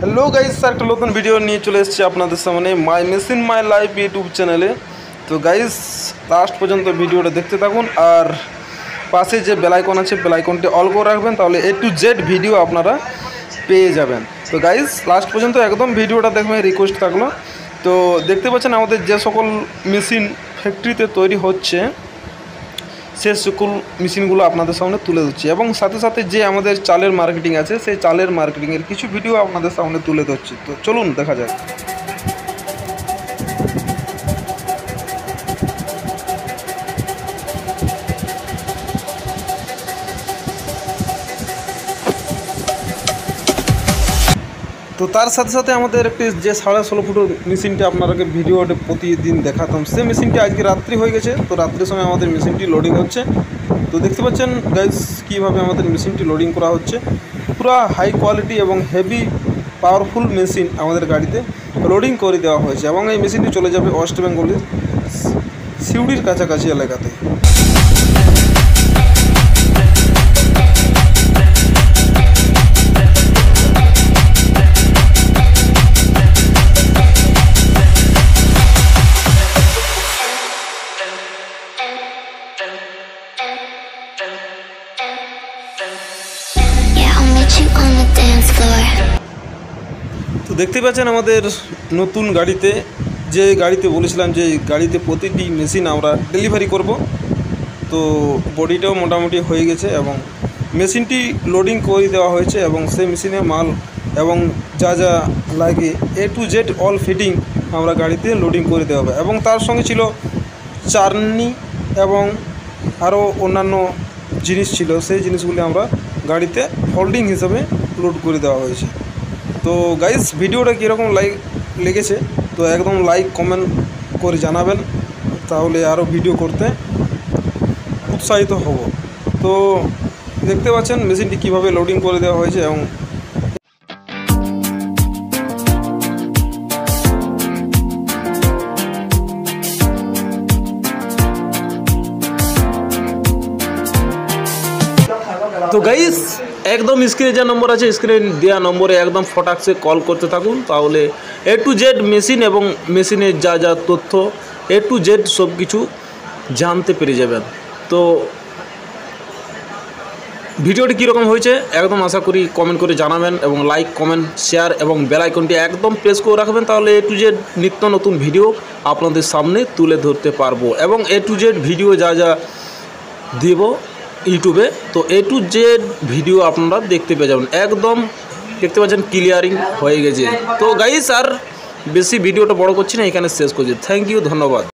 Hello guys, একটা নতুন video নিয়ে চলে এসেছি আপনাদের সামনে my machine my life YouTube চ্যানেলে। তো গাইস, লাস্ট পর্যন্ত ভিডিওটা দেখতে থাকুন আর পাশে যে বেল আইকন আছে বেল আইকনটি অল করে রাখবেন, তাহলে A to Z ভিডিও আপনারা পেয়ে যাবেন। তো গাইস, লাস্ট পর্যন্ত একদম ভিডিওটা দেখবেন, রিকোয়েস্ট থাকলো। তো দেখতে পাচ্ছেন আমাদের যে সকল মেশিন ফ্যাক্টরিতে তৈরি হচ্ছে সে সকল মেশিনগুলো আপনাদের সামনে তুলে ধরছি, এবং সাথে সাথে যে আমাদের চালের মার্কেটিং আছে সেই চালের মার্কেটিংয়ের কিছু ভিডিও আপনাদের সামনে তুলে ধরছি। তো চলুন দেখা যাক। তো তার সাথে সাথে আমাদের একটি যে 16.5 ফুটের মেশিনটি আপনাদেরকে ভিডিওতে প্রতিদিন দেখাতাম, সে মেশিনটি আজকে রাত্রি হয়ে গেছে। তো রাত্রির সময় আমাদের মেশিনটি লোডিং হচ্ছে। তো দেখতে পাচ্ছেন গাইস কীভাবে আমাদের মেশিনটি লোডিং করা হচ্ছে। পুরো হাই কোয়ালিটি এবং হেভি পাওয়ারফুল মেশিন আমাদের গাড়িতে লোডিং করে দেওয়া হয়েছে, এবং এই মেশিনটি চলে যাবে ওয়েস্ট বেঙ্গলের সিউড়ির কাছাকাছি এলাকাতে। তো দেখতে পাচ্ছেন আমাদের নতুন গাড়িতে, যে গাড়িতে বলেছিলাম যে গাড়িতে প্রতিটি মেশিন আমরা ডেলিভারি করব, তো বডিটাও মোটামুটি হয়ে গেছে এবং মেশিনটি লোডিং করে দেওয়া হয়েছে, এবং সেই মেশিনে মাল এবং যা যা লাগে A to Z all fitting আমরা গাড়িতে লোডিং করে দেওয়া হবে। এবং তার সঙ্গে ছিল চার্নি এবং আরও অন্যান্য জিনিস ছিল, সেই জিনিসগুলি আমরা গাড়িতে হোল্ডিং হিসাবে লোড করে দেওয়া হয়েছে। তো গাইস, ভিডিওটা কীরকম লেগেছে তো একদম লাইক কমেন্ট করে জানাবেন, তাহলে আরও ভিডিও করতে উৎসাহিত হব। তো দেখতে পাচ্ছেন মেশিনটি কীভাবে লোডিং করে দেওয়া হয়েছে। এবং তো গাইস, একদম স্ক্রিনে যে নম্বর আছে স্ক্রিনে দেওয়া নম্বরে একদম ফটাকসে কল করতে থাকুন, তাহলে A to Z মেশিন এবং মেশিনের যা যা তথ্য A to Z সব কিছু জানতে পেরে যাবেন। তো ভিডিওটি কীরকম হয়েছে একদম আশা করি কমেন্ট করে জানাবেন, এবং লাইক কমেন্ট শেয়ার এবং বেল আইকনটি একদম প্রেস করে রাখবেন, তাহলে A to Z নিত্য নতুন ভিডিও আপনাদের সামনে তুলে ধরতে পারবো। এবং A to Z ভিডিও যা যা দেব ইউটিউবে, তো A to Z ভিডিও আপনারা দেখতে পেয়ে যাবেন। একদম দেখতে পাচ্ছেন ক্লিয়ারিং হয়ে গেছে। তো গাইস, আর বেশি ভিডিওটা বড় করছি না, এখানে শেষ করছি। থ্যাংক ইউ, ধন্যবাদ।